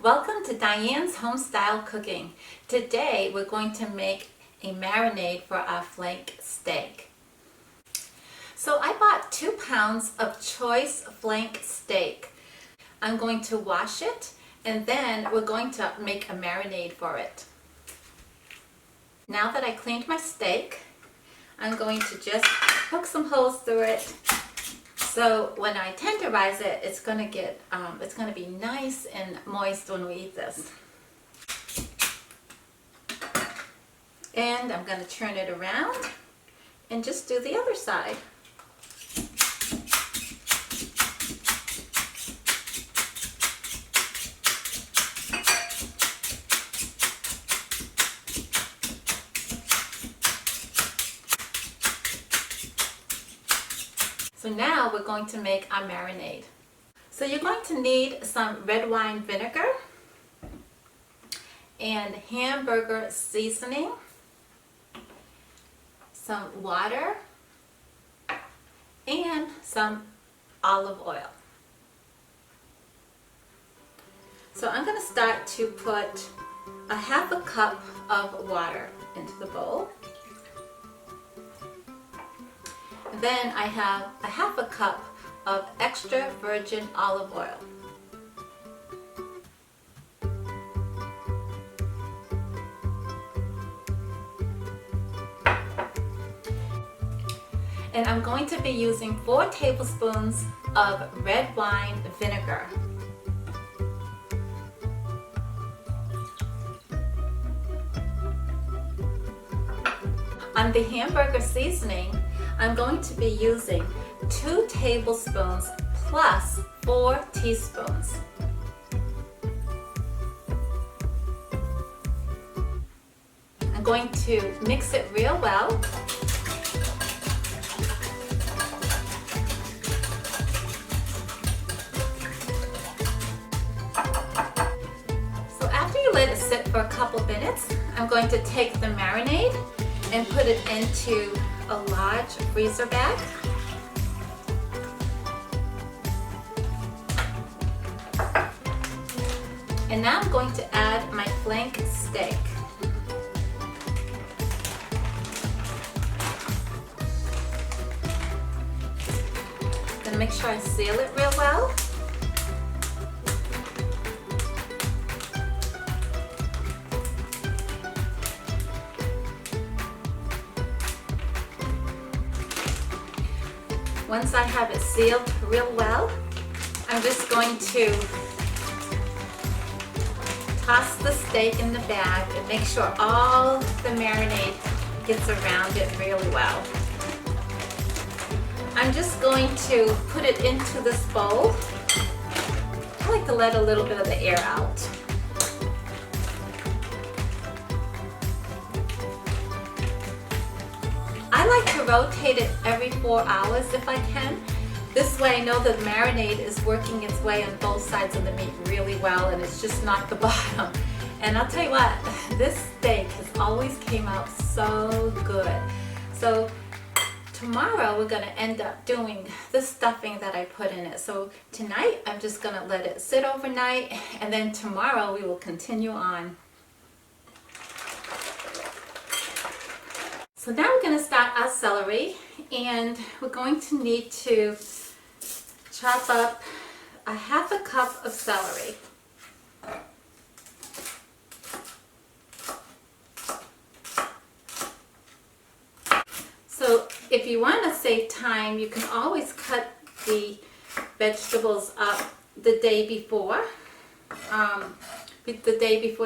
Welcome to Diane's Home Style Cooking. Today we're going to make a marinade for our flank steak. So I bought 2 pounds of choice flank steak. I'm going to wash it and then we're going to make a marinade for it. Now that I cleaned my steak, I'm going to just poke some holes through it. So when I tenderize it, it's going to be nice and moist when we eat this. And I'm going to turn it around and just do the other side. So now we're going to make our marinade. So you're going to need some red wine vinegar and hamburger seasoning, some water, and some olive oil. So I'm going to start to put a half a cup of water into the bowl. Then I have a half a cup of extra virgin olive oil. And I'm going to be using 4 tablespoons of red wine vinegar. On the hamburger seasoning, I'm going to be using 2 tablespoons plus 4 teaspoons. I'm going to mix it real well. So after you let it sit for a couple minutes, I'm going to take the marinade and put it into a large freezer bag. And now I'm going to add my flank steak. Gonna make sure I seal it real well. Once I have it sealed real well, I'm just going to toss the steak in the bag and make sure all the marinade gets around it really well. I'm just going to put it into this bowl. I like to let a little bit of the air out. I like to rotate it every 4 hours if I can. This way I know the marinade is working its way on both sides of the meat really well and it's just not the bottom. And I'll tell you what, this steak has always came out so good. So tomorrow we're going to end up doing the stuffing that I put in it. So tonight I'm just going to let it sit overnight and then tomorrow we will continue on. So now we're going to start our celery, and we're going to need to chop up a half a cup of celery. So if you want to save time, you can always cut the vegetables up the day before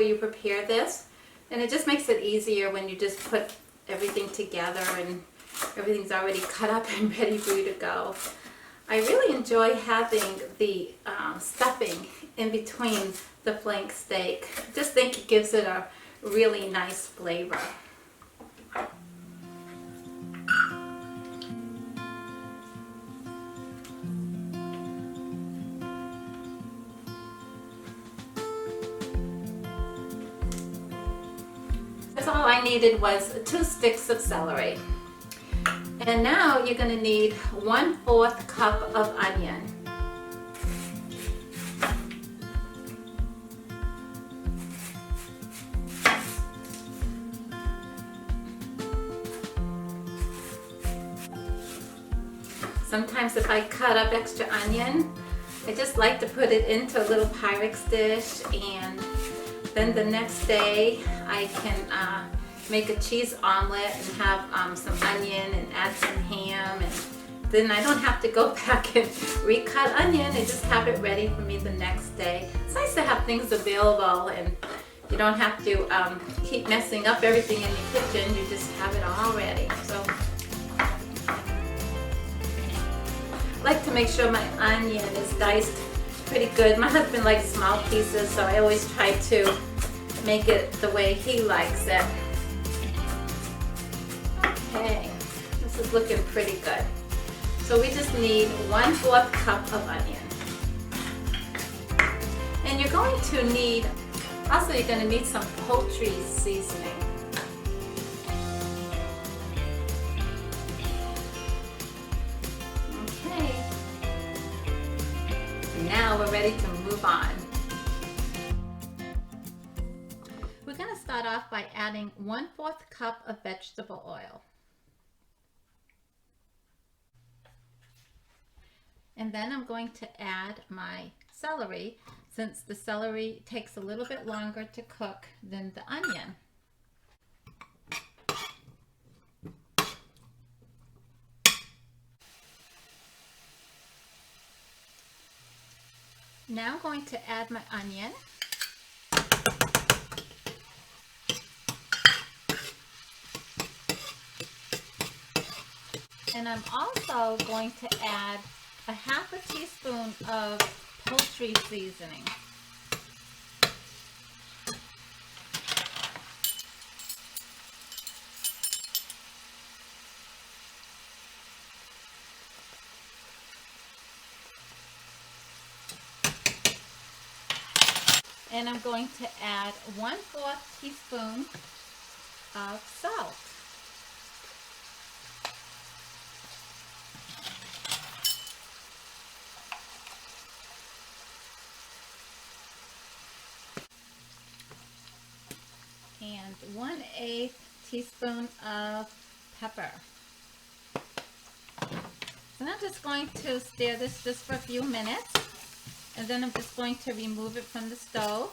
you prepare this, and it just makes it easier when you just put everything together and everything's already cut up and ready for you to go. I really enjoy having the stuffing in between the flank steak. I just think it gives it a really nice flavor. That's all I needed was 2 sticks of celery. And now you're going to need 1/4 cup of onion. Sometimes if I cut up extra onion, I just like to put it into a little Pyrex dish, and then the next day I can make a cheese omelet and have some onion and add some ham, and then I don't have to go back and recut onion. I just have it ready for me the next day. It's nice to have things available, and you don't have to keep messing up everything in your kitchen. You just have it all ready. So I like to make sure my onion is diced pretty good. My husband likes small pieces, so I always try to make it the way he likes it. Okay, this is looking pretty good. So we just need 1/4 cup of onion. And you're going to need, also you're going to need some poultry seasoning. Okay, now we're ready to move on. We're going to start off by adding 1/4 cup of vegetable oil. And then I'm going to add my celery, since the celery takes a little bit longer to cook than the onion. Now I'm going to add my onion. And I'm also going to add a 1/2 teaspoon of poultry seasoning. And I'm going to add 1/4 teaspoon of salt. And 1/8 teaspoon of pepper. So I'm just going to stir this just for a few minutes, and then I'm just going to remove it from the stove.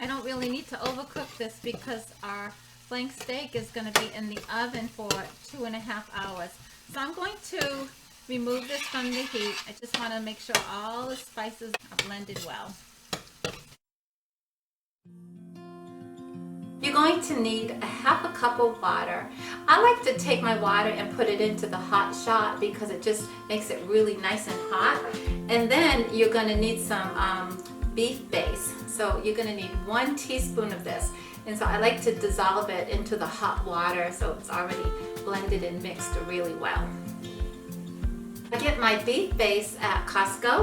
I don't really need to overcook this because our flank steak is going to be in the oven for 2.5 hours. So I'm going to remove this from the heat. I just want to make sure all the spices are blended well. You're going to need a 1/2 cup of water. I like to take my water and put it into the hot shot because it just makes it really nice and hot. And then you're going to need some beef base. So you're going to need 1 teaspoon of this. And so I like to dissolve it into the hot water so it's already blended and mixed really well. I get my beef base at Costco.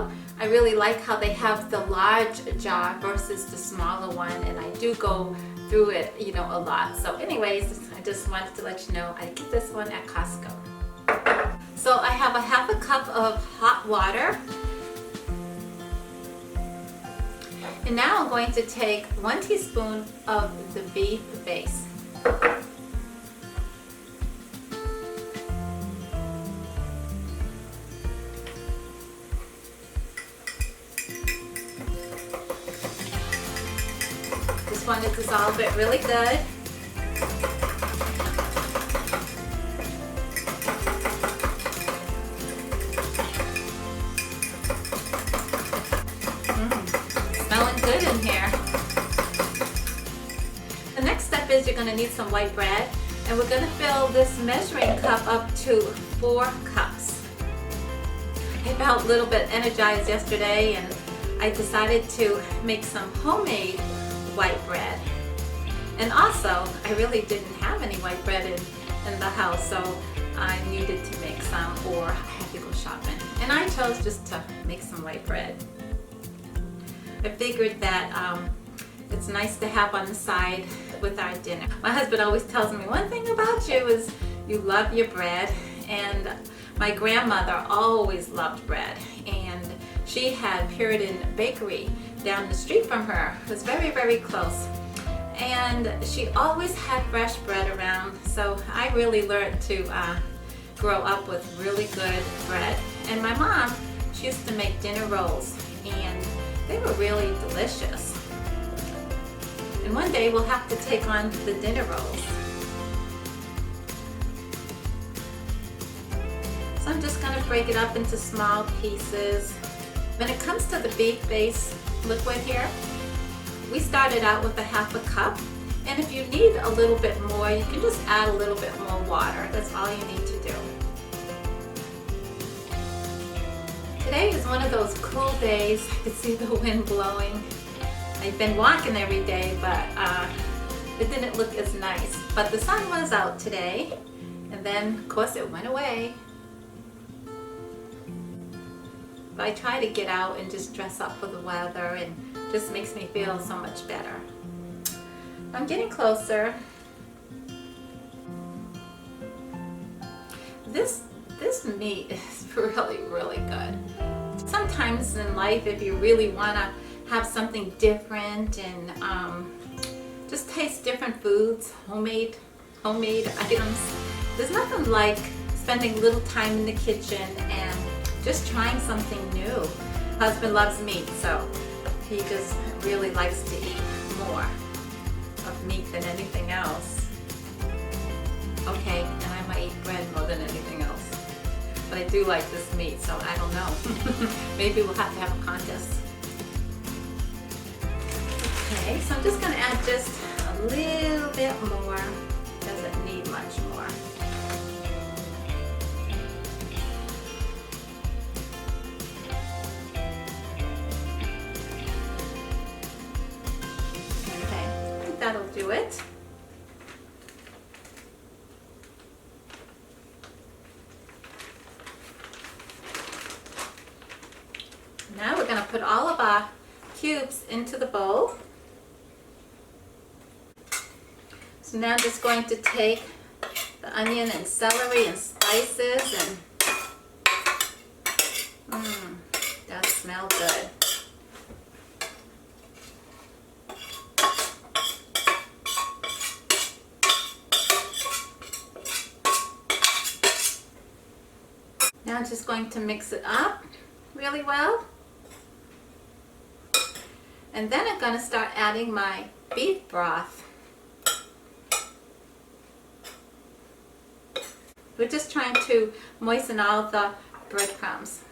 I really like how they have the large jar versus the smaller one, and I do go through it, a lot. So anyways, I just wanted to let you know I get this one at Costco. So I have a 1/2 cup of hot water. And now I'm going to take 1 teaspoon of the beef base. Just want to dissolve it really good. Smelling good in here. The next step is you're going to need some white bread, and we're going to fill this measuring cup up to 4 cups. I felt a little bit energized yesterday, and I decided to make some homemade white bread. And also, I really didn't have any white bread in the house, so I needed to make some, or I had to go shopping. And I chose just to make some white bread. I figured that it's nice to have on the side with our dinner. My husband always tells me, one thing about you is you love your bread, and my grandmother always loved bread, and she had Puritan Bakery down the street from her. It was very, very close. and she always had fresh bread around, so I really learned to grow up with really good bread. And my mom, she used to make dinner rolls, and they were really delicious. And one day we'll have to take on the dinner rolls. So I'm just going to break it up into small pieces. When it comes to the beef base liquid here, we started out with a half a cup, and if you need a little bit more, you can just add a little bit more water. That's all you need to do. Today is one of those cool days. I can see the wind blowing. I've been walking every day, but it didn't look as nice. But the sun was out today, and then of course it went away. But I try to get out and just dress up for the weather, and just makes me feel so much better. I'm getting closer. This meat is really, really good. Sometimes in life, if you really want to have something different and just taste different foods, homemade items, there's nothing like spending a little time in the kitchen and just trying something new. Husband loves meat, so he just really likes to eat more of meat than anything else. Okay, and I might eat bread more than anything else. But I do like this meat, so I don't know. Maybe we'll have to have a contest. Okay, so I'm just going to add just a little bit more. Doesn't need much more. That'll do it. Now we're going to put all of our cubes into the bowl. So now I'm just going to take the onion and celery and spices, and that smells good. Now I'm just going to mix it up really well. And then I'm going to start adding my beef broth. We're just trying to moisten all the breadcrumbs.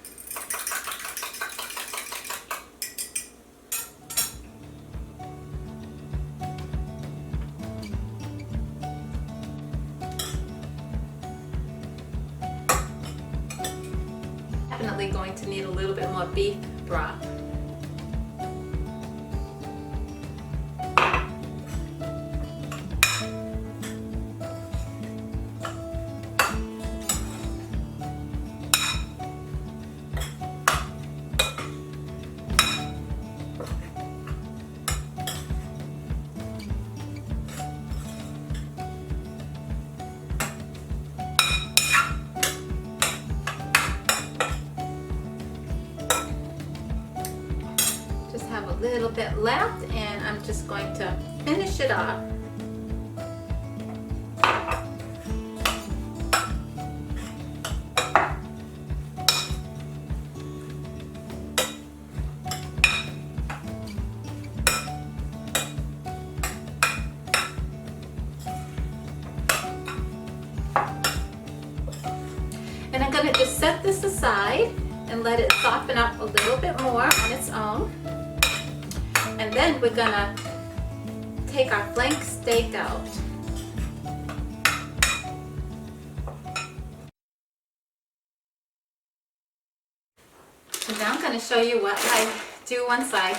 Definitely going to need a little bit more beef broth. Have a little bit left, and I'm just going to finish it off. And I'm going to just set this aside and let it soften up a little bit more on its own. And then we're gonna take our flank steak out. So now I'm gonna show you what I do once I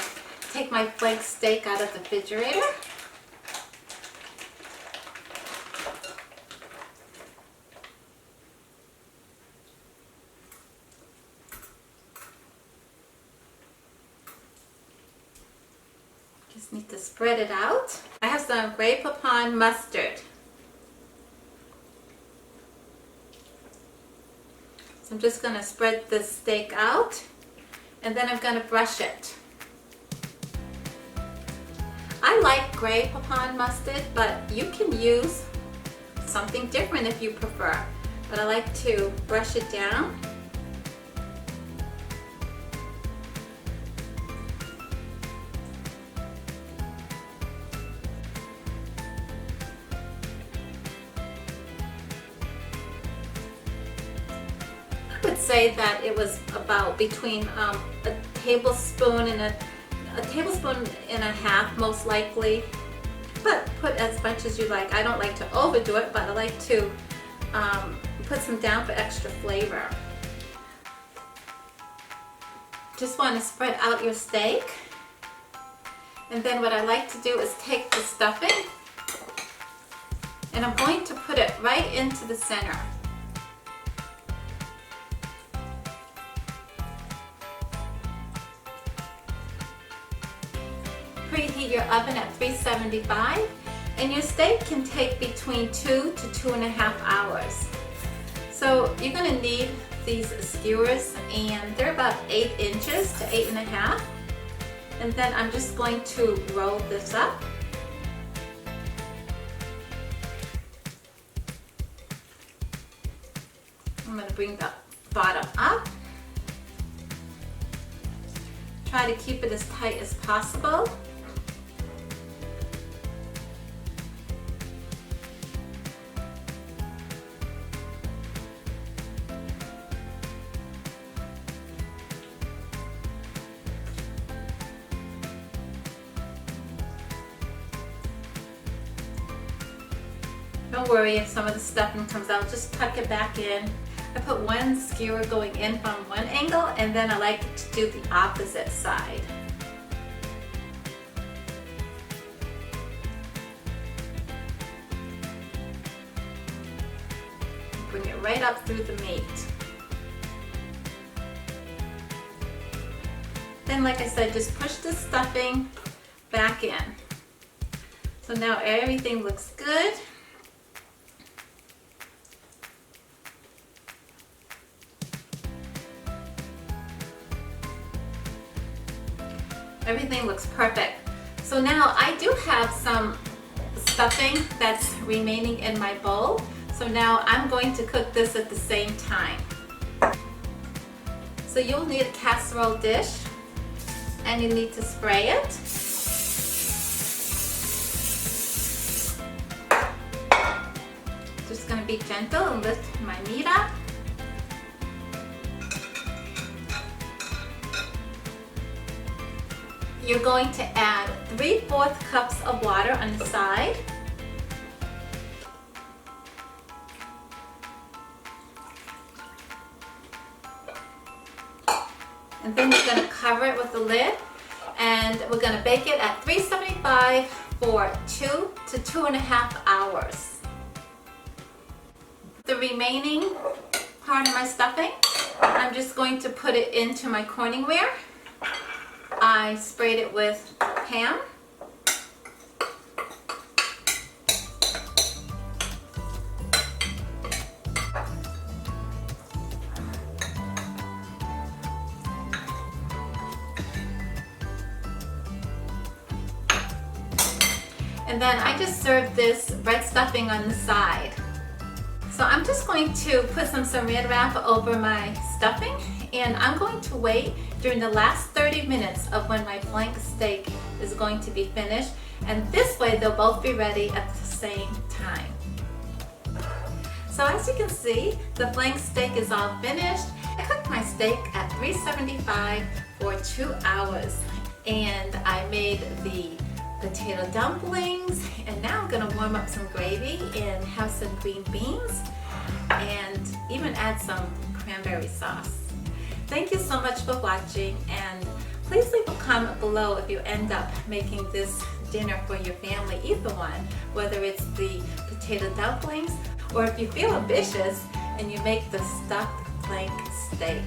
take my flank steak out of the refrigerator. Just need to spread it out. I have some Grey Poupon mustard. So I'm just going to spread the steak out, and then I'm going to brush it. I I like gray pecan mustard, but you can use something different if you prefer. But I like to brush it down. I would say that it was about between a tablespoon and a tablespoon and a half, most likely. But put as much as you like. I don't like to overdo it, but I like to put some down for extra flavor. Just want to spread out your steak. And then what I like to do is take the stuffing and I'm going to put it right into the center. Preheat your oven at 375 and your steak can take between 2 to 2.5 hours. So you're going to need these skewers and they're about 8 inches to 8.5. And then I'm just going to roll this up. I'm going to bring the bottom up. Try to keep it as tight as possible. Don't worry if some of the stuffing comes out, just tuck it back in. I put one skewer going in from one angle and then I like to do the opposite side. Bring it right up through the meat. Then like I said, just push the stuffing back in. So now everything looks good. Everything looks perfect. So now I do have some stuffing that's remaining in my bowl. So now I'm going to cook this at the same time. So you'll need a casserole dish and you need to spray it. Just going to be gentle and lift my meat up. You're going to add 3/4 cups of water on the side. And then you're going to cover it with the lid and we're going to bake it at 375 for 2 to 2.5 hours. The remaining part of my stuffing, I'm just going to put it into my Corningware. I sprayed it with ham. And then I just served this red stuffing on the side. So I'm just going to put some saran wrap over my stuffing and I'm going to wait during the last 30 minutes of when my flank steak is going to be finished, and this way they'll both be ready at the same time. So as you can see, the flank steak is all finished. I cooked my steak at 375 for 2 hours and I made the potato dumplings, and now I'm going to warm up some gravy and have some green beans and even add some cranberry sauce. Thank you so much for watching, and please leave a comment below if you end up making this dinner for your family, either one, whether it's the potato dumplings or if you feel ambitious and you make the stuffed flank steak.